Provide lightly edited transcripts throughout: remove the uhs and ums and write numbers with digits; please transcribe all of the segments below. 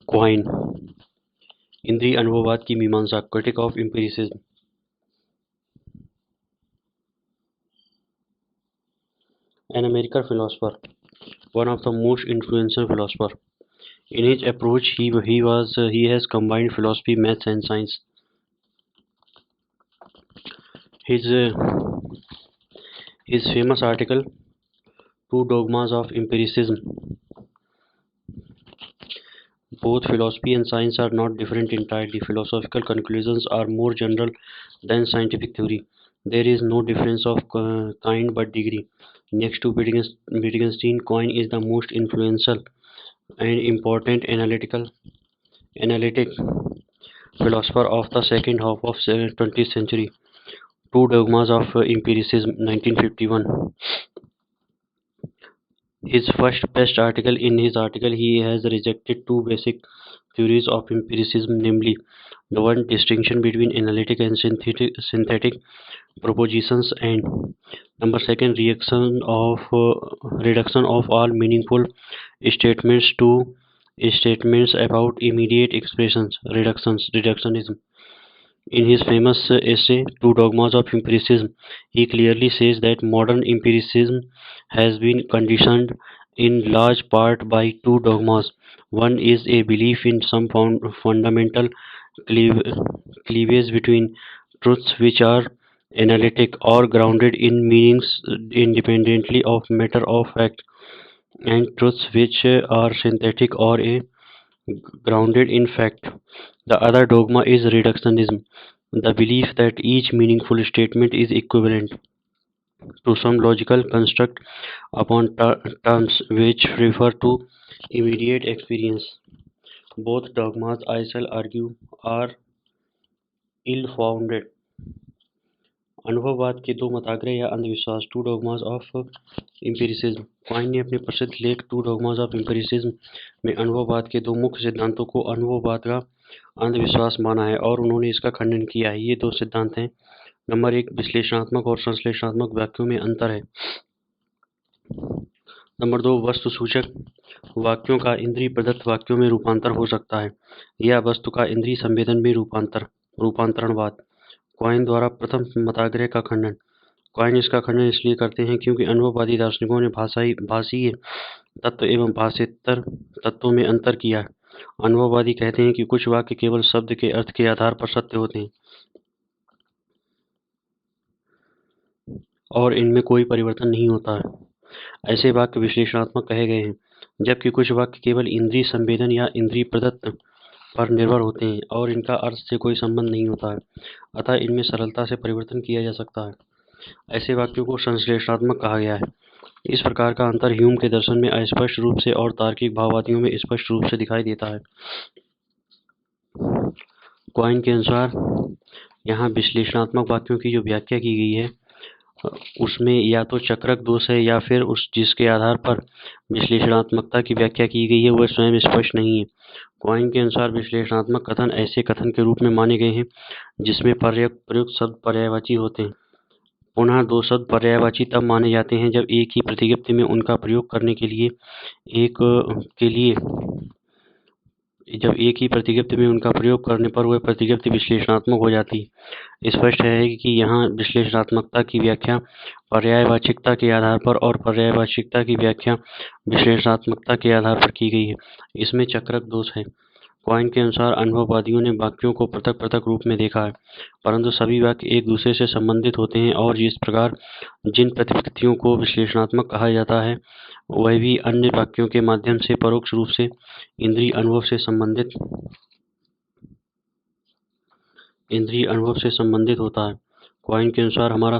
Coin, इंद्रिय अनुभववाद की मीमांसा, critic of empiricism. An American philosopher, one of the most influential philosophers. In his approach, he has combined philosophy, maths, and science. His his famous article, Two Dogmas of Empiricism. Both philosophy and science are not different entirely. Philosophical conclusions are more general than scientific theory. There is no difference of kind but degree. Next to Wittgenstein, Quine is the most influential and important analytic philosopher of the second half of 20th century. Two Dogmas of Empiricism, 1951. His first best article. In his article, he has rejected two basic theories of empiricism, namely the one distinction between analytic and synthetic propositions, and number second reduction of all meaningful statements to statements about immediate expressions, reductionism. In his famous essay, Two Dogmas of Empiricism, he clearly says that modern empiricism has been conditioned in large part by two dogmas. One is a belief in some fundamental cleavage between truths which are analytic or grounded in meanings independently of matter of fact, and truths which are synthetic or grounded in fact. The other dogma is reductionism, the belief that each meaningful statement is equivalent to some logical construct upon terms which refer to immediate experience. Both dogmas, I shall argue, are ill-founded. अनुभववाद के दो मताग्रह या अंधविश्वास, two dogmas of empiricism. Quine ने अपने प्रसिद्ध लेख टू डॉगमास ऑफ एम्पिरिसिज्म में अनुभववाद के दो मुख्य सिद्धांतों को अनुभववाद का अंधविश्वास माना है और उन्होंने इसका खंडन किया है। ये दो सिद्धांत हैं, नंबर एक, विश्लेषणात्मक और संश्लेषणात्मक वाक्यों में अंतर है। नंबर दो, वस्तु सूचक वाक्यों का इंद्रिय प्रदत्त वाक्यों में रूपांतर हो सकता है या वस्तु का इंद्रिय संवेदन में रूपांतरणवाद। क्वाइन द्वारा प्रथम मताग्रह का खंडन। क्वाइन इसका खंडन इसलिए करते हैं क्योंकि अनुभववादी दार्शनिकों ने भाषीय तत्व एवं भाषेतर तत्वों में अंतर किया है। अनुभववादी कहते हैं कि कुछ वाक्य केवल शब्द के अर्थ के आधार पर सत्य होते हैं और इनमें कोई परिवर्तन नहीं होता है। ऐसे वाक्य विश्लेषणात्मक कहे गए हैं, जबकि कुछ वाक्य केवल इंद्रिय संवेदन या इंद्रिय प्रदत्त पर निर्भर होते हैं और इनका अर्थ से कोई संबंध नहीं होता है, अतः इनमें सरलता से परिवर्तन किया जा सकता है। ऐसे वाक्यों को संश्लेषणात्मक कहा गया है। इस प्रकार का अंतर ह्यूम के दर्शन में अस्पष्ट रूप से और तार्किक भाववादियों में स्पष्ट रूप से दिखाई देता है। क्वाइन के अनुसार यहाँ विश्लेषणात्मक वाक्यों की जो व्याख्या की गई है उसमें या तो चक्रक दोष है या फिर उस जिसके आधार पर विश्लेषणात्मकता की व्याख्या की गई है वह स्वयं स्पष्ट नहीं है। क्वाइन के अनुसार विश्लेषणात्मक कथन ऐसे कथन के रूप में माने गए हैं जिसमें प्रयुक्त शब्द पर्यायवाची होते हैं। पुनः दो शब्द पर्यायवाची तब माने जाते हैं जब एक ही प्रतिज्ञप्ति में उनका प्रयोग करने के लिए जब एक ही प्रतिज्ञप्ति में उनका प्रयोग करने पर वह प्रतिज्ञप्ति विश्लेषणात्मक हो जाती है। स्पष्ट है कि यहाँ विश्लेषणात्मकता की व्याख्या पर्यायवाचिकता के आधार पर और पर्यायवाचिकता की व्याख्या विश्लेषणात्मकता के आधार पर की गई है। इसमें चक्रक दोष है। क्वाइन के अनुसार अनुभववादियों ने वाक्यों को पृथक पृथक रूप में देखा है, परंतु सभी वाक्य एक दूसरे से संबंधित होते हैं और जिस प्रकार जिन प्रतिकृतियों को विश्लेषणात्मक कहा जाता है वह भी अन्य वाक्यों के माध्यम से परोक्ष रूप से इंद्रिय अनुभव से संबंधित होता है। क्वाइन के अनुसार हमारा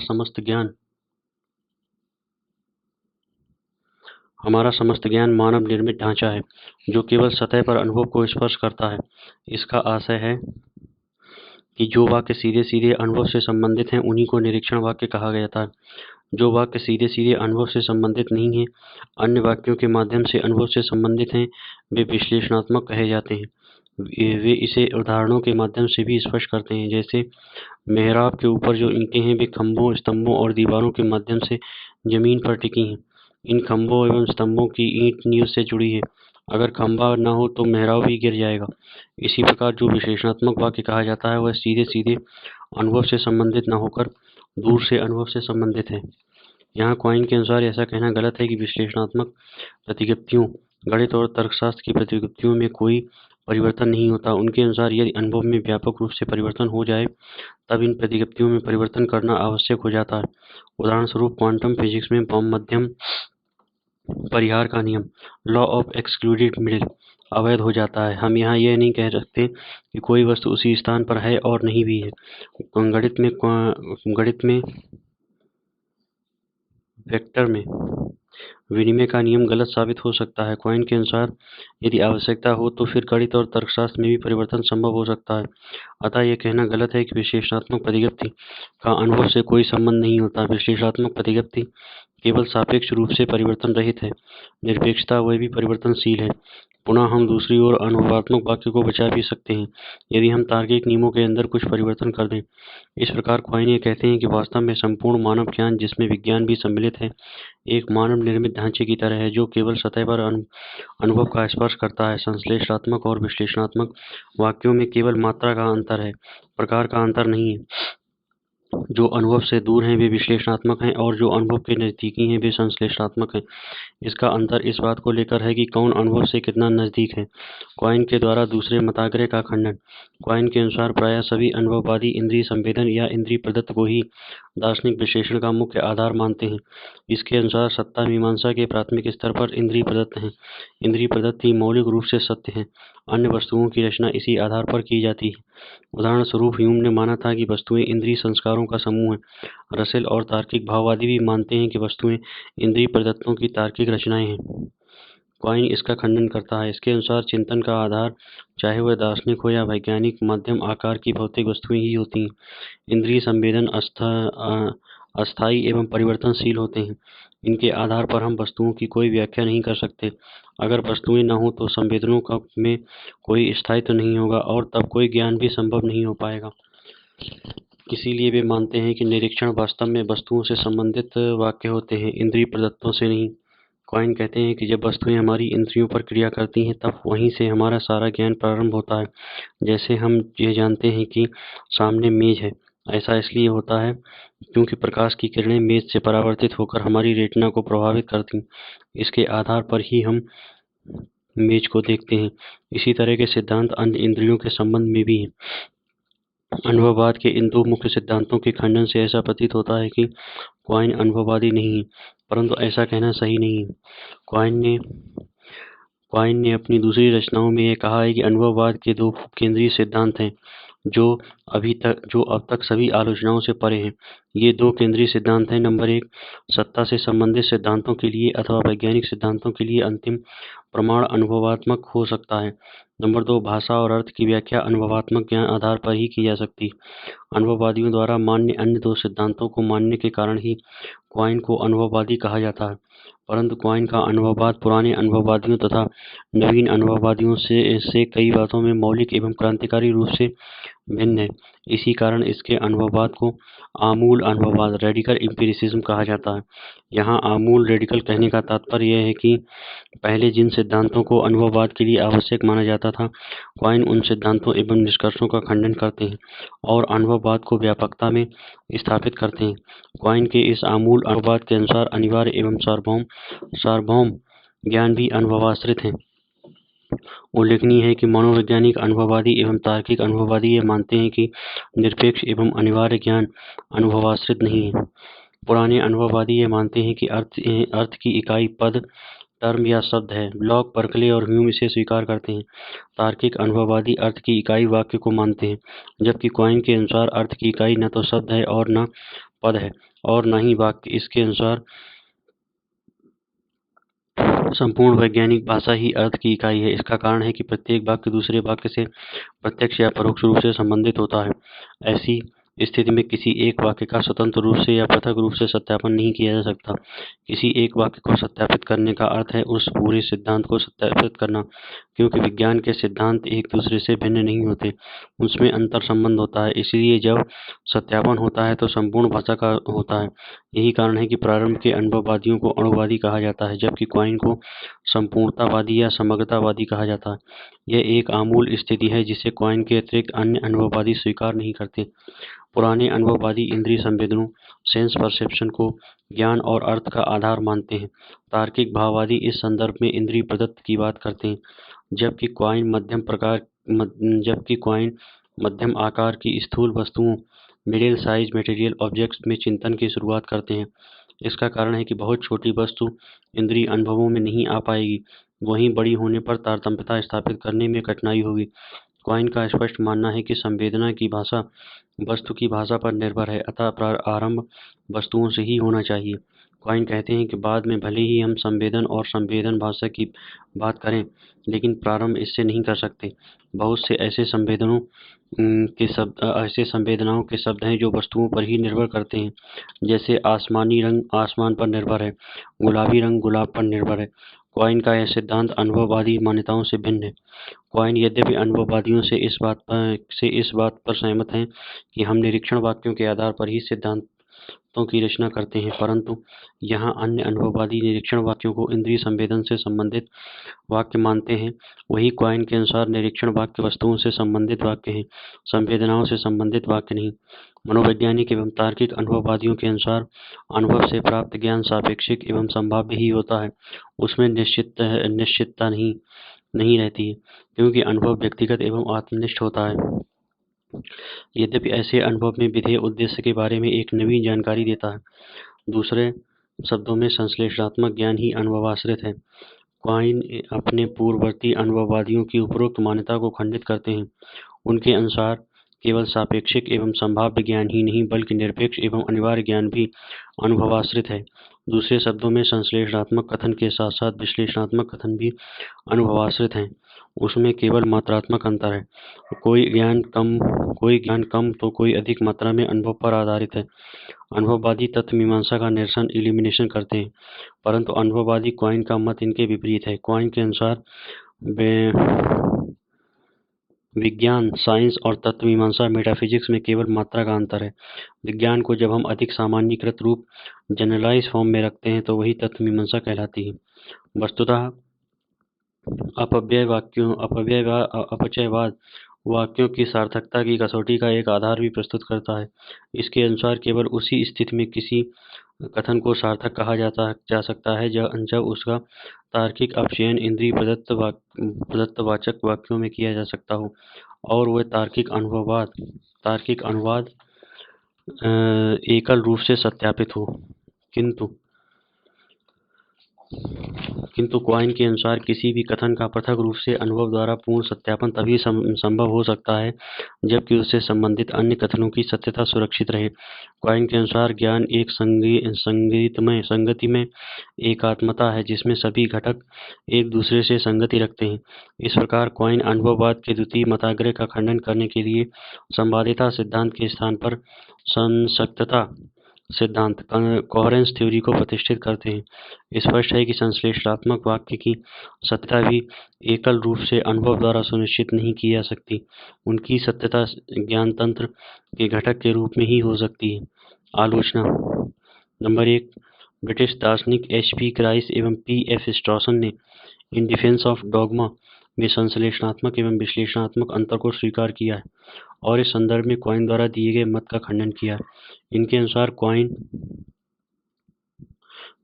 समस्त ज्ञान मानव निर्मित ढांचा है जो केवल सतह पर अनुभव को स्पर्श करता है। इसका आशय है कि जो वाक्य सीधे सीधे अनुभव से संबंधित हैं उन्हीं को निरीक्षण वाक्य कहा जाता है। जो वाक्य सीधे सीधे अनुभव से संबंधित नहीं हैं, अन्य वाक्यों के माध्यम से अनुभव से संबंधित हैं, वे विश्लेषणात्मक कहे जाते हैं। वे इसे उदाहरणों के माध्यम से भी स्पष्ट करते हैं, जैसे मेहराब के ऊपर जो ईंटें हैं वे खंभों, स्तंभों और दीवारों के माध्यम से जमीन पर टिकी हैं। इन खंभों एवं स्तंभों की ईंट नींव से जुड़ी है अगर खंभा न हो तो मेहराब भी गिर जाएगा। इसी प्रकार जो विश्लेषणात्मक वाक्य कहा जाता है वह सीधे सीधे अनुभव से संबंधित न होकर दूर से अनुभव से संबंधित है। यहाँ क्वाइन के अनुसार ऐसा कहना गलत है कि विश्लेषणात्मक प्रतिगत्तियों, गणित और तर्कशास्त्र की प्रतिगत्तियों में कोई परिवर्तन नहीं होता। उनके अनुसार यदि अनुभव में व्यापक रूप से परिवर्तन हो जाए तब इन प्रतिगत्तियों में परिवर्तन करना आवश्यक हो जाता है। उदाहरण स्वरूप क्वांटम फिजिक्स में मध्यम परिहार का नियम, लॉ ऑफ एक्सक्लूडेड मिडिल, अवैध हो जाता है। हम यहाँ यह नहीं कह सकते कि कोई वस्तु उसी स्थान पर है और नहीं भी है। गणित में वेक्टर में विनिमय का नियम गलत साबित हो सकता है। क्वाइन के अनुसार यदि आवश्यकता हो तो फिर गणित और तर्कशास्त्र में भी परिवर्तन संभव हो सकता है। अतः यह कहना गलत है कि विश्लेषणात्मक प्रतिगत्ति का अनुभव से कोई संबंध नहीं होता। विश्लेषणात्मक प्रतिगत्ति केवल सापेक्ष रूप से परिवर्तन रहित है। निरपेक्षता वह भी परिवर्तनशील है। पुनः हम दूसरी ओर अनुभवात्मक वाक्य को बचा भी सकते हैं यदि हम तार्किक नियमों के अंदर कुछ परिवर्तन कर दें। इस प्रकार क्वाइन ये कहते हैं कि वास्तव में संपूर्ण मानव ज्ञान, जिसमें विज्ञान भी सम्मिलित है, एक मानव निर्मित ढांचे की तरह है जो केवल सतह पर अनुभव का स्पर्श करता है। संश्लेषणात्मक और विश्लेषणात्मक वाक्यों में केवल मात्रा का अंतर है, प्रकार का अंतर नहीं है। जो अनुभव से दूर हैं वे विश्लेषणात्मक हैं और जो अनुभव के नज़दीकी हैं वे संश्लेषणात्मक हैं। इसका अंतर इस बात को लेकर है कि कौन अनुभव से कितना नज़दीक है। क्वाइन के द्वारा दूसरे मताग्रह का खंडन। क्वाइन के अनुसार प्रायः सभी अनुभववादी इंद्रिय संवेदन या इंद्रिय प्रदत्त को ही दार्शनिक विश्लेषण का मुख्य आधार मानते हैं। इसके अनुसार सत्ता मीमांसा के प्राथमिक स्तर पर इंद्रिय प्रदत्त हैं। इंद्रिय प्रदत्त ही मौलिक रूप से सत्य हैं। अन्य वस्तुओं की रचना इसी आधार पर की जाती है। उदाहरण स्वरूप ह्यूम ने माना था कि वस्तुएं इंद्रिय संस्कारों का समूह है। रसेल और तार्किक भाववादी भी मानते हैं कि वस्तुएं इंद्रिय प्रदत्तों की तार्किक रचनाएं हैं। क्वाइन इसका खंडन करता है। इसके अनुसार चिंतन का आधार, चाहे वह दार्शनिक हो या वैज्ञानिक, मध्यम आकार की भौतिक वस्तुएं ही होती हैं। इंद्रिय संवेदन अस्थायी एवं परिवर्तनशील होते हैं। इनके आधार पर हम वस्तुओं की कोई व्याख्या नहीं कर सकते। अगर वस्तुएं न हो तो संवेदनों में कोई स्थायित्व नहीं होगा और तब कोई ज्ञान भी संभव नहीं हो पाएगा। इसीलिए वे मानते हैं कि निरीक्षण वास्तव में वस्तुओं से संबंधित वाक्य होते हैं, इंद्रिय प्रदत्तों से नहीं। क्वाइन कहते हैं कि जब वस्तुएं हमारी इंद्रियों पर क्रिया करती हैं तब वहीं से हमारा सारा ज्ञान प्रारंभ होता है। जैसे हम ये जानते हैं कि सामने मेज है, ऐसा इसलिए होता है क्योंकि प्रकाश की किरणें मेज से परावर्तित होकर हमारी रेटिना को प्रभावित करती। इसके आधार पर ही हम मेज को देखते हैं। इसी तरह के सिद्धांत अन्य इंद्रियों के संबंध में भी हैं। अनुभववाद के इन दो मुख्य सिद्धांतों के खंडन से ऐसा प्रतीत होता है कि क्वाइन अनुभववादी नहीं है, परंतु ऐसा कहना सही नहीं है। क्वाइन ने अपनी दूसरी रचनाओं में यह कहा है कि अनुभववाद के दो केंद्रीय सिद्धांत हैं जो अब तक सभी आलोचनाओं से परे हैं। ये दो केंद्रीय सिद्धांत हैं। नंबर 1, सत्ता से संबंधित सिद्धांतों के लिए अथवा वैज्ञानिक सिद्धांतों के लिए अंतिम प्रमाण अनुभवात्मक हो सकता है। नंबर 2, भाषा और अर्थ की व्याख्या अनुभवात्मक ज्ञान आधार पर ही की जा सकती है। अनुभववादियों द्वारा मान्य अन्य दो सिद्धांतों को मानने के कारण ही क्वाइन को अनुभववादी कहा जाता है। परंतु क्वाइन का अनुभववाद पुराने अनुभववादियों तथा नवीन अनुभववादियों से कई बातों में मौलिक एवं क्रांतिकारी रूप से भिन्न है। इसी कारण इसके अनुभववाद को आमूल अनुभववाद, रेडिकल एम्पिरिसिज्म कहा जाता है। यहाँ आमूल, रेडिकल कहने का तात्पर्य यह है कि पहले जिन सिद्धांतों को अनुभववाद के लिए आवश्यक माना जाता था, क्वाइन उन सिद्धांतों एवं निष्कर्षों का खंडन करते हैं और अनुभववाद को व्यापकता में स्थापित करते हैं। क्वाइन के इस आमूल अनुभववाद के अनुसार अनिवार्य एवं सार्वभौम ज्ञान भी अनुभवाश्रित है। उल्लेखनीय है कि मनोवैज्ञानिक अनुभववादी एवं तार्किक अनुभववादी ये मानते हैं कि निरपेक्ष एवं अनिवार्य ज्ञान अनुभवाश्रित नहीं है। पुराने अनुभववादी ये मानते हैं कि अर्थ की इकाई पद, टर्म या शब्द है। लॉक, बर्कले और ह्यूम इसे स्वीकार करते हैं। तार्किक अनुभववादी अर्थ की इकाई वाक्य को मानते हैं, जबकि क्वाइन के अनुसार अर्थ की इकाई न तो शब्द है और न पद है और न ही वाक्य। इसके अनुसार संपूर्ण वैज्ञानिक भाषा ही अर्थ की इकाई है। इसका कारण है कि प्रत्येक वाक्य दूसरे वाक्य से प्रत्यक्ष या परोक्ष रूप से संबंधित होता है। ऐसी स्थिति में किसी एक वाक्य का स्वतंत्र रूप से या पृथक रूप से सत्यापन नहीं किया जा सकता। किसी एक वाक्य को सत्यापित करने का अर्थ है उस पूरे सिद्धांत को सत्यापित करना। क्योंकि विज्ञान के सिद्धांत एक दूसरे से भिन्न नहीं होते, उसमें अंतर संबंध होता है। इसलिए जब सत्यापन होता है तो संपूर्ण भाषा का होता है। यही कारण है कि प्रारंभ के अनुभववादियों को अणुवादी कहा जाता है, जबकि क्वाइन को संपूर्णतावादी या समग्रतावादी कहा जाता है। यह एक आमूल स्थिति है जिसे क्वाइन के अतिरिक्त अन्य अनुभववादी स्वीकार नहीं करते। पुराने अनुभववादी इंद्रिय संवेदनों सेंस परसेप्शन को ज्ञान और अर्थ का आधार मानते हैं। तार्किक भाववादी इस संदर्भ में इंद्रिय प्रदत्त की बात करते हैं, जबकि क्वाइन मध्यम आकार की स्थूल वस्तुओं मिडिल साइज मटेरियल ऑब्जेक्ट्स में चिंतन की शुरुआत करते हैं। इसका कारण है कि बहुत छोटी वस्तु इंद्रिय अनुभवों में नहीं आ पाएगी, वहीं बड़ी होने पर तारतम्यता स्थापित करने में कठिनाई होगी। क्वाइन का स्पष्ट मानना है कि संवेदना की भाषा वस्तु की भाषा पर निर्भर है, अतः आरंभ वस्तुओं से ही होना चाहिए। क्वाइन कहते हैं कि बाद में भले ही हम संवेदन और संवेदन भाषा की बात करें, लेकिन प्रारंभ इससे नहीं कर सकते। बहुत से ऐसे संवेदनाओं के शब्द हैं जो वस्तुओं पर ही निर्भर करते हैं, जैसे आसमानी रंग आसमान पर निर्भर है, गुलाबी रंग गुलाब पर निर्भर है। क्वाइन का यह सिद्धांत अनुभववादी मान्यताओं से भिन्न है। क्वाइन यद्यपि अनुभववादियों से इस बात पर सहमत हैं कि हम निरीक्षण वाक्यों के आधार पर ही सिद्धांतों की रचना करते हैं, परंतु यहाँ अन्य अनुभववादी निरीक्षण वाक्यों को इंद्रिय संवेदन से संबंधित वाक्य मानते हैं। वही क्वाइन के अनुसार निरीक्षण वाक्य वस्तुओं से संबंधित वाक्य हैं, संवेदनाओं से संबंधित वाक्य नहीं। मनोवैज्ञानिक एवं तार्किक अनुभववादियों के अनुसार अनुभव से प्राप्त ज्ञान सापेक्षिक एवं संभाव्य ही होता है, उसमें निश्चितता नहीं रहती है, क्योंकि अनुभव व्यक्तिगत एवं आत्मनिष्ठ होता है। यद्यपि ऐसे अनुभव में विधेय उद्देश्य के बारे में एक नवीन जानकारी देता है। दूसरे शब्दों में संश्लेषणात्मक ज्ञान ही अनुभवाश्रित है। क्वाइन अपने पूर्ववर्ती अनुभववादियों की उपरोक्त मान्यता को खंडित करते हैं। उनके अनुसार केवल सापेक्षिक एवं संभाव्य ज्ञान ही नहीं बल्कि निरपेक्ष एवं अनिवार्य ज्ञान भी अनुभवाश्रित है। दूसरे शब्दों में संश्लेषणात्मक कथन के साथ साथ विश्लेषणात्मक कथन भी अनुभवाश्रित हैं, उसमें केवल मात्रात्मक अंतर है। कोई ज्ञान कम तो कोई अधिक मात्रा में अनुभव पर आधारित है। अनुभववादी तत्व मीमांसा का निरसन इलिमिनेशन करते हैं, परंतु अनुभववादी क्वाइन का मत इनके विपरीत है। क्वाइन के अनुसार विज्ञान साइंस और तत्व मीमांसा मेटाफिजिक्स में केवल मात्रा का अंतर है। विज्ञान को जब हम अधिक सामान्यीकृत रूप जनरलाइज फॉर्म में रखते हैं तो वही तत्व मीमांसा कहलाती है। वस्तुतः अपचयवाद वाक्यों की सार्थकता की कसौटी का एक आधार भी प्रस्तुत करता है। इसके अनुसार केवल उसी स्थिति में किसी कथन को सार्थक कहा जा सकता है जब उसका तार्किक अपचयन इंद्रिय प्रदत्त वाचक वाक्यों में किया जा सकता हो और वह तार्किक अनुवाद एकल रूप से सत्यापित हो। किंतु क्वाइन के अनुसार किसी भी कथन का पृथक रूप से अनुभव द्वारा पूर्ण सत्यापन तभी संभव हो सकता है जबकि उससे संबंधित अन्य कथनों की सत्यता सुरक्षित रहे। क्वाइन के अनुसार ज्ञान एक संगति में एकात्मता है जिसमें सभी घटक एक दूसरे से संगति रखते हैं। इस प्रकार क्वाइन अनुभववाद के द्वितीय मताग्रह का खंडन करने के लिए संवादिता सिद्धांत के स्थान पर संसक्तता सिद्धांत कोहेरेंस थ्योरी को प्रतिष्ठित करते हैं। स्पष्ट है कि संश्लेषणात्मक वाक्य की सत्यता भी एकल रूप से अनुभव द्वारा सुनिश्चित नहीं की जा सकती। उनकी सत्यता ज्ञान तंत्र के घटक के रूप में ही हो सकती है। आलोचना नंबर 1, ब्रिटिश दार्शनिक H.P. क्राइस एवं P.F. स्ट्रॉसन ने इन डिफेंस ऑफ डॉगमा में संश्लेषणात्मक एवं विश्लेषणात्मक अंतर को स्वीकार किया है और इस संदर्भ में क्वाइन द्वारा दिए गए मत का खंडन किया है। इनके अनुसार क्वाइन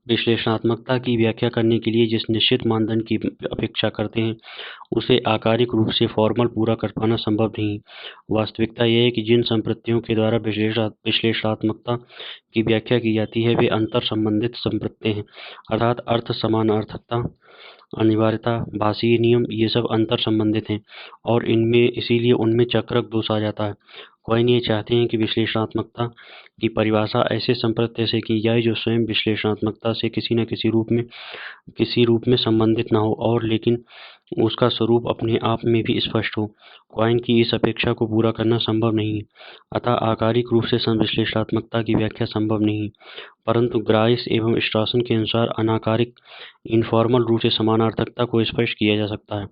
विश्लेषणात्मकता की व्याख्या करने के लिए जिस निश्चित मानदंड की अपेक्षा करते हैं उसे आकारिक रूप से फॉर्मल पूरा कर पाना संभव नहीं। वास्तविकता यह है कि जिन संपत्तियों के द्वारा विश्लेषणात्मकता की व्याख्या की जाती है वे अंतर संबंधित संपत्ति हैं, अर्थात अर्थ समानार्थकता, अनिवार्यता, भाषीय नियम, ये सब अंतर संबंधित हैं और इसीलिए उनमें चक्रक दोष आ जाता है। क्वाइन ये चाहते हैं कि विश्लेषणात्मकता की परिभाषा ऐसे संप्रत्यय से की जाए जो स्वयं विश्लेषणात्मकता से किसी न किसी रूप में संबंधित न हो और लेकिन उसका स्वरूप अपने आप में भी स्पष्ट हो। क्वाइन की इस अपेक्षा को पूरा करना संभव नहीं है, अतः आकारिक रूप से संविश्लेषणात्मकता की व्याख्या संभव नहीं, परंतु ग्राइस एवं स्ट्रॉसन के अनुसार अनाकारिक इनफॉर्मल रूप से समानार्थकता को स्पष्ट किया जा सकता है,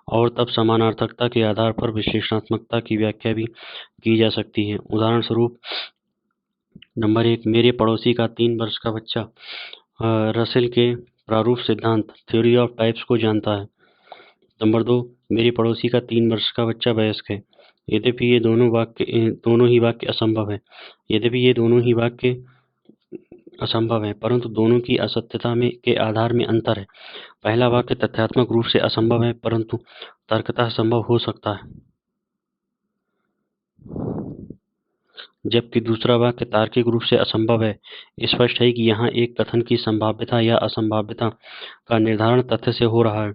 और तब समानार्थकता के आधार पर विश्लेषणात्मकता की व्याख्या भी की जा सकती है। उदाहरण स्वरूप, नंबर 1, मेरे पड़ोसी का 3 वर्ष का बच्चा रसेल के प्रारूप सिद्धांत थ्योरी ऑफ टाइप्स को जानता है। नंबर 2, मेरे पड़ोसी का 3 वर्ष का बच्चा वयस्क है। यद्यपि ये दोनों ही वाक्य असंभव है, परंतु दोनों की असत्यता के आधार में अंतर है। पहला वाक्य तथ्यात्मक रूप से असंभव है, परंतु तर्कतः संभव हो सकता है, जबकि दूसरा वाक्य तार्किक रूप से असंभव है। स्पष्ट है कि यहाँ एक कथन की संभाव्यता या असंभाव्यता का निर्धारण तथ्य से हो रहा है,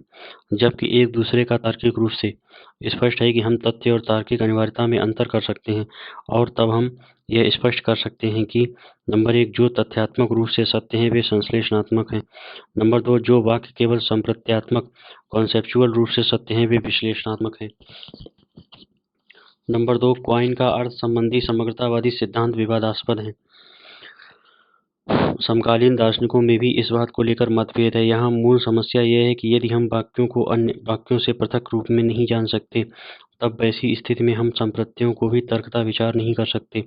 जबकि एक दूसरे का तार्किक रूप से। स्पष्ट है कि हम तथ्य और तार्किक अनिवार्यता में अंतर कर सकते हैं, और तब हम यह स्पष्ट कर सकते हैं कि नंबर 1, जो तथ्यात्मक रूप से सत्य हैं वे संश्लेषणात्मक हैं। नंबर 2, जो वाक्य केवल संप्रत्यात्मक कॉन्सेप्चुअल रूप से सत्य हैं वे विश्लेषणात्मक हैं। नंबर 2, क्वाइन का अर्थ संबंधी समग्रतावादी सिद्धांत विवादास्पद है। समकालीन दार्शनिकों में भी इस बात को लेकर मतभेद है। यहाँ मूल समस्या यह है कि यदि हम वाक्यों को अन्य वाक्यों से पृथक रूप में नहीं जान सकते, तब वैसी स्थिति में हम संप्रत्ययों को भी तर्कतः विचार नहीं कर सकते।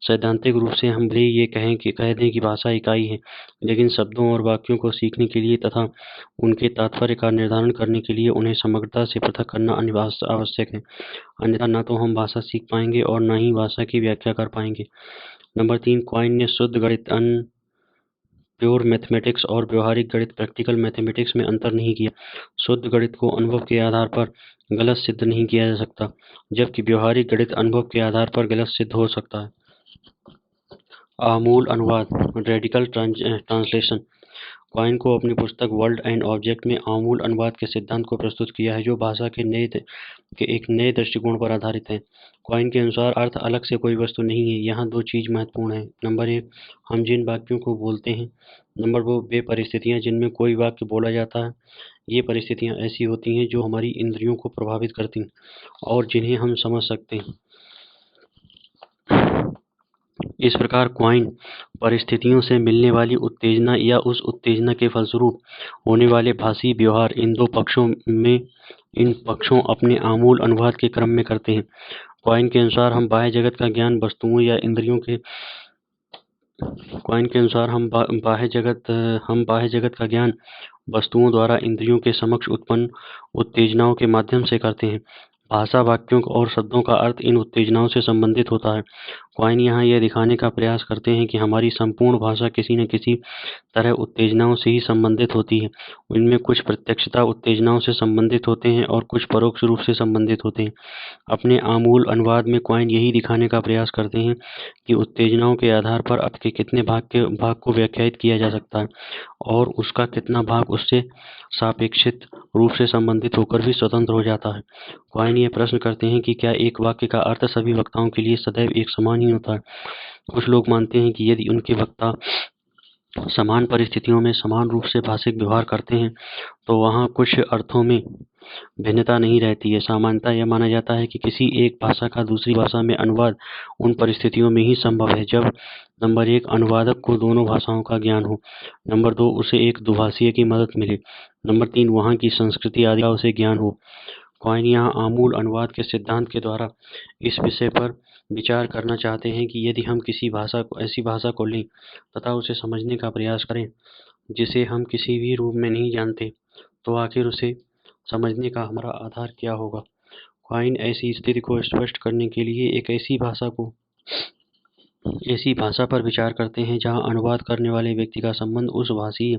सैद्धांतिक रूप से हम भले ही ये कह दें कि भाषा इकाई है, लेकिन शब्दों और वाक्यों को सीखने के लिए तथा उनके तात्पर्य का निर्धारण करने के लिए उन्हें समग्रता से पृथक करना आवश्यक है। अन्यथा न तो हम भाषा सीख पाएंगे और न ही भाषा की व्याख्या कर पाएंगे। नंबर 3, क्वाइन ने शुद्ध गणित प्योर मैथमेटिक्स और व्यवहारिक गणित प्रैक्टिकल मैथमेटिक्स में अंतर नहीं किया। शुद्ध गणित को अनुभव के आधार पर गलत सिद्ध नहीं किया जा सकता, जबकि व्यवहारिक गणित अनुभव के आधार पर गलत सिद्ध हो सकता है। आमूल अनुवाद रेडिकल ट्रांसलेशन। क्वाइन को अपनी पुस्तक वर्ल्ड एंड ऑब्जेक्ट में आमूल अनुवाद के सिद्धांत को प्रस्तुत किया है, जो भाषा के एक नए दृष्टिकोण पर आधारित है। क्वाइन के अनुसार अर्थ अलग से कोई वस्तु नहीं है। यहाँ 2 चीज महत्वपूर्ण है। नंबर 1, हम जिन वाक्यों को बोलते हैं। नंबर 2, वे परिस्थितियाँ जिनमें कोई वाक्य बोला जाता है। ये परिस्थितियाँ ऐसी होती हैं जो हमारी इंद्रियों को प्रभावित करती हैं और जिन्हें हम समझ सकते हैं। इस प्रकार क्वाइन परिस्थितियों से मिलने वाली उत्तेजना या उस उत्तेजना के फलस्वरूप होने वाले भाषी व्यवहार, इन पक्षों अपने आमूल अनुवाद के क्रम में करते हैं। क्वाइन के अनुसार हम बाह्य जगत का ज्ञान वस्तुओं या इंद्रियों के बाह्य जगत का ज्ञान वस्तुओं द्वारा इंद्रियों के समक्ष उत्पन्न उत्तेजनाओं के माध्यम से करते हैं। भाषा वाक्यों और शब्दों का अर्थ इन उत्तेजनाओं से संबंधित होता है। क्वाइन यहाँ यह दिखाने का प्रयास करते हैं कि हमारी संपूर्ण भाषा किसी न किसी तरह उत्तेजनाओं से ही संबंधित होती है। इनमें कुछ प्रत्यक्षता उत्तेजनाओं से संबंधित होते हैं और कुछ परोक्ष रूप से संबंधित होते हैं। अपने आमूल अनुवाद में क्वाइन यही दिखाने का प्रयास करते हैं कि उत्तेजनाओं के आधार पर अर्थ के कितने भाग को व्याख्यायित किया जा सकता है और उसका कितना भाग उससे सापेक्षित रूप से संबंधित होकर भी स्वतंत्र हो जाता है। क्वाइन ये प्रश्न करते हैं कि क्या एक वाक्य का अर्थ सभी वक्ताओं के लिए सदैव एक समान ही होता है। कुछ लोग मानते हैं कि यदि उनके वक्ता समान परिस्थितियों में समान रूप से भाषिक व्यवहार करते हैं तो वहाँ कुछ अर्थों में भिन्नता नहीं रहती है। सामान्यतः यह माना जाता है कि किसी एक भाषा का दूसरी भाषा में अनुवाद उन परिस्थितियों में ही संभव है जब नंबर 1, अनुवादक को दोनों भाषाओं का ज्ञान हो। नंबर 2, उसे एक दुभाषीय की मदद मिले। नंबर 3, वहाँ की संस्कृति आदि का उसे ज्ञान हो। क्वाइन यहाँ आमूल अनुवाद के सिद्धांत के द्वारा इस विषय पर विचार करना चाहते हैं कि यदि हम ऐसी भाषा को लें तथा उसे समझने का प्रयास करें जिसे हम किसी भी रूप में नहीं जानते, तो आखिर उसे समझने का हमारा आधार क्या होगा। क्वाइन ऐसी स्थिति को स्पष्ट करने के लिए एक ऐसी भाषा पर विचार करते हैं जहाँ अनुवाद करने वाले व्यक्ति का संबंध उस भाषीय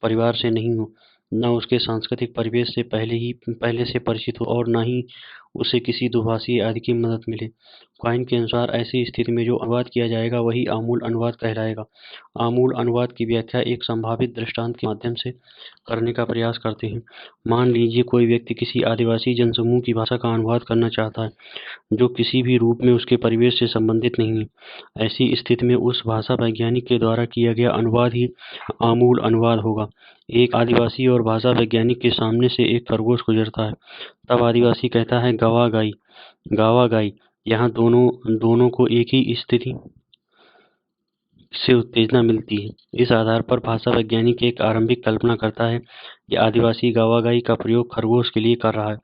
परिवार से नहीं हो, न उसके सांस्कृतिक परिवेश से पहले से परिचित हो और न ही उसे किसी दुभाषी आदि की मदद मिले। क्वाइन के अनुसार ऐसी स्थिति में जो अनुवाद किया जाएगा वही आमूल अनुवाद कहलाएगा। आमूल अनुवाद की व्याख्या एक संभावित दृष्टांत के माध्यम से करने का प्रयास करते हैं। मान लीजिए कोई व्यक्ति किसी आदिवासी जनसमूह की भाषा का अनुवाद करना चाहता है जो किसी भी रूप में उसके परिवेश से संबंधित नहीं है। ऐसी स्थिति में उस भाषा वैज्ञानिक के द्वारा किया गया अनुवाद ही आमूल अनुवाद होगा। एक आदिवासी और भाषा वैज्ञानिक के सामने से एक खरगोश गुजरता है। तब आदिवासी कहता है गावा गाई, गावा गाई। यहाँ दोनों को एक ही स्थिति से उत्तेजना मिलती है। इस आधार पर भाषा वैज्ञानिक एक आरंभिक कल्पना करता है कि आदिवासी गावागाई का प्रयोग खरगोश के लिए कर रहा है,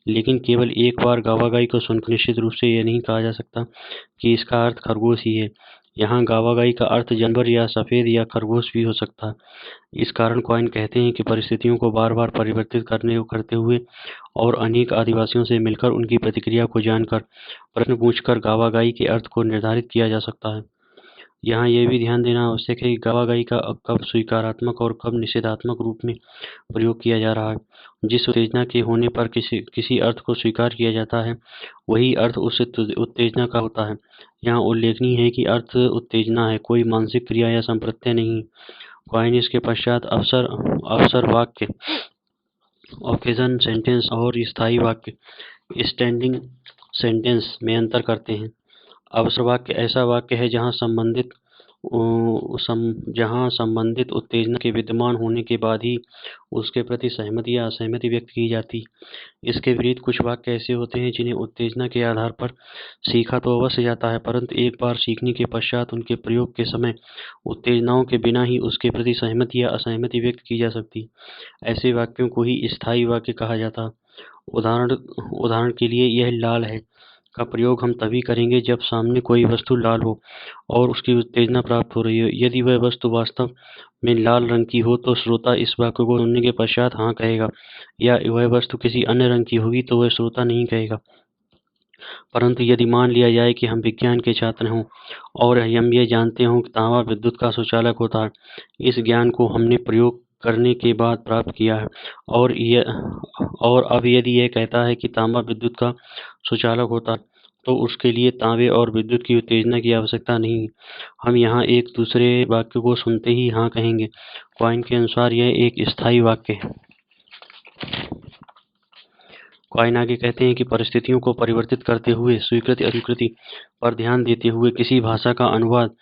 लेकिन केवल एक बार गावागाई को सुनकर निश्चित रूप से यह नहीं कहा जा सकता कि इसका अर्थ खरगोश ही है। यहाँ गावागाई का अर्थ जानवर या सफेद या खरगोश भी हो सकता है। इस कारण क्वाइन कहते हैं कि परिस्थितियों को बार बार परिवर्तित करते हुए और अनेक आदिवासियों से मिलकर उनकी प्रतिक्रिया को जानकर प्रश्न पूछकर गावागाई के अर्थ को निर्धारित किया जा सकता है। यहाँ यह भी ध्यान देना आवश्यक है कि गावागाई का कब स्वीकारात्मक और कब निषेधात्मक रूप में प्रयोग किया जा रहा है। जिस उत्तेजना के होने पर किसी अर्थ को स्वीकार किया जाता है वही अर्थ उस उत्तेजना का होता है। यहाँ उल्लेखनीय है कि अर्थ उत्तेजना है, कोई मानसिक क्रिया या संप्रत्यय नहीं। क्वाइन इसके पश्चात अवसर वाक्य, ओकेजन सेंटेंस और स्थायी वाक्य, स्टैंडिंग सेंटेंस में अंतर करते हैं। अवसर वाक्य ऐसा वाक्य है जहाँ संबंधित उत्तेजना के विद्यमान होने के बाद ही उसके प्रति सहमति या असहमति व्यक्त की जाती। इसके विपरीत कुछ वाक्य ऐसे होते हैं जिन्हें उत्तेजना के आधार पर सीखा तो अवश्य जाता है, परंतु एक बार सीखने के पश्चात उनके प्रयोग के समय उत्तेजनाओं के बिना ही उसके प्रति सहमति या असहमति व्यक्त की जा सकती। ऐसे वाक्यों को ही स्थायी वाक्य कहा जाता। उदाहरण के लिए यह लाल है का प्रयोग हम तभी करेंगे जब सामने कोई वस्तु लाल हो और उसकी उत्तेजना प्राप्त हो रही हो। यदि वह वस्तु वास्तव में लाल रंग की हो तो श्रोता इस वाक्य को सुनने के पश्चात हाँ कहेगा, या वह वस्तु किसी अन्य रंग की होगी तो वह श्रोता नहीं कहेगा। परंतु यदि मान लिया जाए कि हम विज्ञान के छात्र हों और हम ये जानते हों कि तांबा विद्युत का सुचालक होता है, इस ज्ञान को हमने प्रयोग करने के बाद प्राप्त किया है, और अब यदि यह कहता है कि तांबा विद्युत का सुचालक होता है तो उसके लिए तांबे और विद्युत की उत्तेजना की आवश्यकता नहीं। हम यहाँ एक दूसरे वाक्य को सुनते ही हाँ कहेंगे। क्वाइन के अनुसार यह एक स्थायी वाक्य है। क्वाइन आगे कहते हैं कि परिस्थितियों को परिवर्तित करते हुए स्वीकृति अस्वीकृति पर ध्यान देते हुए किसी भाषा का अनुवाद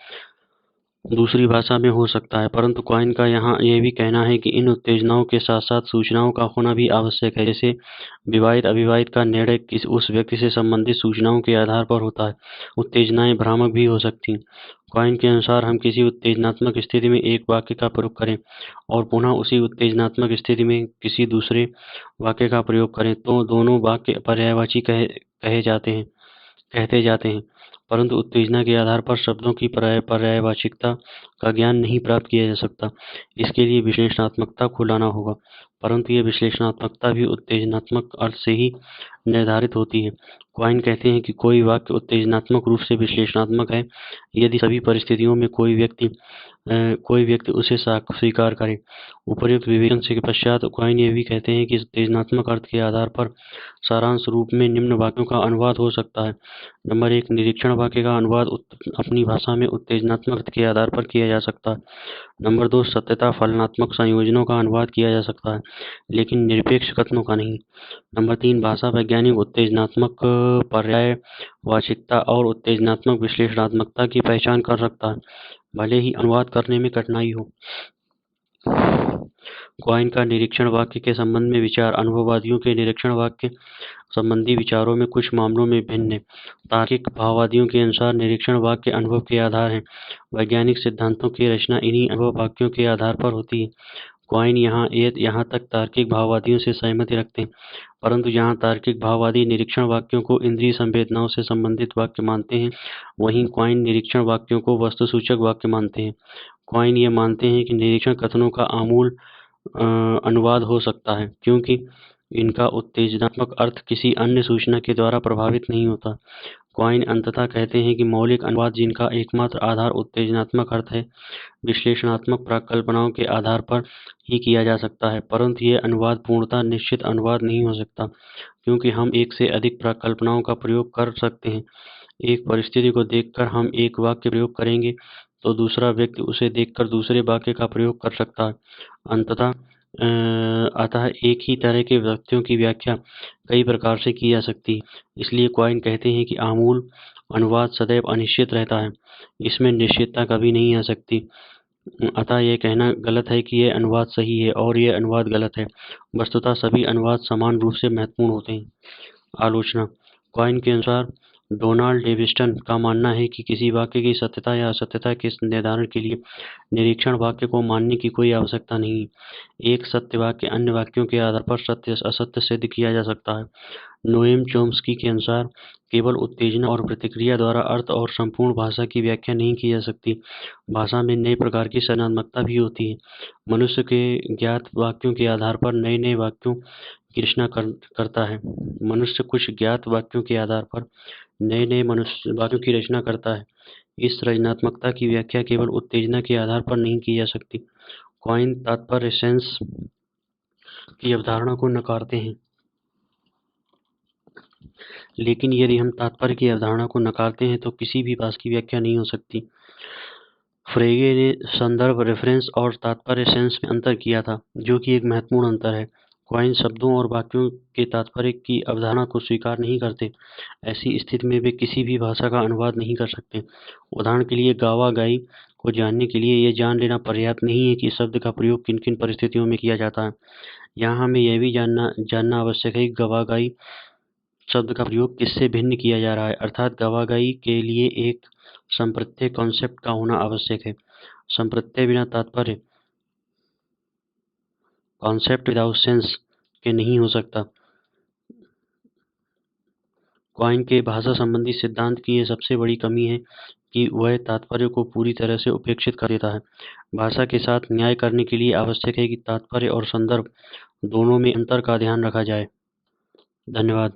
दूसरी भाषा में हो सकता है, परंतु क्वाइन का यहाँ यह भी कहना है कि इन उत्तेजनाओं के साथ साथ सूचनाओं का होना भी आवश्यक है। जैसे विवाहित अविवाहित का निर्णय उस व्यक्ति से संबंधित सूचनाओं के आधार पर होता है। उत्तेजनाएं भ्रामक भी हो सकती हैं। क्वाइन के अनुसार हम किसी उत्तेजनात्मक स्थिति में एक वाक्य का प्रयोग करें और पुनः उसी उत्तेजनात्मक स्थिति में किसी दूसरे वाक्य का प्रयोग करें तो दोनों वाक्य पर्यायवाची कहते जाते हैं, परंतु उत्तेजना के आधार पर शब्दों की पर्यायवाचिकता का ज्ञान नहीं प्राप्त किया जा सकता। इसके लिए विश्लेषणात्मकता को लाना होगा, परंतु यह विश्लेषणात्मकता भी उत्तेजनात्मक अर्थ से ही निर्धारित होती है। क्वाइन कहते हैं कि कोई वाक्य उत्तेजनात्मक रूप से विश्लेषणात्मक है यदि सभी परिस्थितियों में कोई व्यक्ति उसे स्वीकार करे। उपर्युक्त विवेचन के पश्चात क्वाइन ये भी कहते हैं कि उत्तेजनात्मक अर्थ के आधार पर सारांश रूप में निम्न वाक्यों का अनुवाद हो सकता है। नंबर 1, निरीक्षण वाक्य का अनुवाद अपनी भाषा में उत्तेजनात्मक अर्थ के आधार पर किया जा सकता है। नंबर 2, सत्यता फलनात्मक संयोजनों का अनुवाद किया जा सकता है, लेकिन निरपेक्ष कथनों का नहीं। नंबर 3, भाषा वैज्ञानिक उत्तेजनात्मक पर्यायवाचिकता और उत्तेजनात्मक विश्लेषणात्मकता की पहचान कर सकता है, भले ही अनुवाद करने में कठिनाई हो। क्वाइन का निरीक्षण वाक्य के संबंध में विचार अनुभववादियों के निरीक्षण वाक्य संबंधी विचारों में कुछ मामलों में भिन्न है। तार्किक भाववादियों के अनुसार निरीक्षण वाक्य अनुभव के आधार हैं। वैज्ञानिक सिद्धांतों की रचना इन्हीं अनुभव वाक्यों के आधार पर होती है। क्वाइन यहाँ तक तार्किक भाववादियों से सहमति रखते हैं, परंतु जहाँ तार्किक भाववादी निरीक्षण वाक्यों को इंद्रिय संवेदनाओं से संबंधित वाक्य मानते हैं, वहीं क्वाइन निरीक्षण वाक्यों को वस्तुसूचक वाक्य मानते हैं। क्वाइन ये मानते हैं कि निरीक्षण कथनों का आमूल अनुवाद हो सकता है, क्योंकि इनका उत्तेजनात्मक अर्थ किसी अन्य सूचना के द्वारा प्रभावित नहीं होता। क्वाइन अंततः कहते हैं कि मौलिक अनुवाद, जिनका एकमात्र आधार उत्तेजनात्मक अर्थ है, विश्लेषणात्मक प्राक्कल्पनाओं के आधार पर ही किया जा सकता है, परंतु यह अनुवाद पूर्णतः निश्चित अनुवाद नहीं हो सकता, क्योंकि हम एक से अधिक प्राक्कल्पनाओं का प्रयोग कर सकते हैं। एक परिस्थिति को देखकर हम एक वाक्य प्रयोग करेंगे, तो दूसरा व्यक्ति उसे देखकर दूसरे वाक्य का प्रयोग कर सकता है। अतः एक ही तरह के वाक्यों की व्याख्या कई प्रकार से की जा सकती है। इसलिए क्वाइन कहते हैं कि आमूल अनुवाद सदैव अनिश्चित रहता है, इसमें निश्चितता कभी नहीं आ सकती। अतः यह कहना गलत है कि यह अनुवाद सही है और यह अनुवाद गलत है। वस्तुतः सभी अनुवाद समान रूप से महत्वपूर्ण होते हैं। आलोचना। क्वाइन के अनुसार डोनाल्ड डेविसन का मानना है कि किसी वाक्य की सत्यता या असत्यता के निर्धारण के लिए निरीक्षण वाक्य को मानने की कोई आवश्यकता नहीं। एक सत्य वाक्य अन्य वाक्यों के आधार पर सत्य असत्य सिद्ध किया जा सकता है। नोएम चोम्स्की के अनुसार केवल उत्तेजना और प्रतिक्रिया द्वारा अर्थ और संपूर्ण भाषा की व्याख्या नहीं की जा सकती। भाषा में नए प्रकार की सृजनात्मकता भी होती है। मनुष्य के ज्ञात वाक्यों के आधार पर नए नए वाक्यों की रचना करता है। मनुष्य कुछ ज्ञात वाक्यों के आधार पर नए नए मनुष्य वाक्यों की रचना करता है। इस रचनात्मकता की व्याख्या केवल उत्तेजना के आधार पर नहीं की जा सकती। क्वाइन तात्पर्य सेंस की अवधारणा को नकारते हैं, लेकिन यदि हम तात्पर्य की अवधारणा को नकारते हैं तो किसी भी भाषा की व्याख्या नहीं हो सकती। फ्रेगे ने संदर्भ, रेफरेंस और तात्पर्य सेंस में अंतर किया था, जो कि एक महत्वपूर्ण अंतर है। क्वाइन शब्दों और वाक्यों के तात्पर्य की अवधारणा को स्वीकार नहीं करते। ऐसी स्थिति में वे किसी भी भाषा का अनुवाद नहीं कर सकते। उदाहरण के लिए, गावा गाई को जानने के लिए यह जान लेना पर्याप्त नहीं है कि शब्द का प्रयोग किन किन परिस्थितियों में किया जाता है। यहाँ हमें यह भी जानना आवश्यक है कि गवागाई शब्द का प्रयोग किससे भिन्न किया जा रहा है, अर्थात गवागाई के लिए एक संप्रत्यय कॉन्सेप्ट का होना आवश्यक है। संप्रत्यय बिना तात्पर्य कॉन्सेप्ट विदाउट सेंस के नहीं हो सकता। क्वाइन के भाषा संबंधी सिद्धांत की यह सबसे बड़ी कमी है कि वह तात्पर्य को पूरी तरह से उपेक्षित कर देता है। भाषा के साथ न्याय करने के लिए आवश्यक है कि तात्पर्य और संदर्भ दोनों में अंतर का ध्यान रखा जाए। धन्यवाद।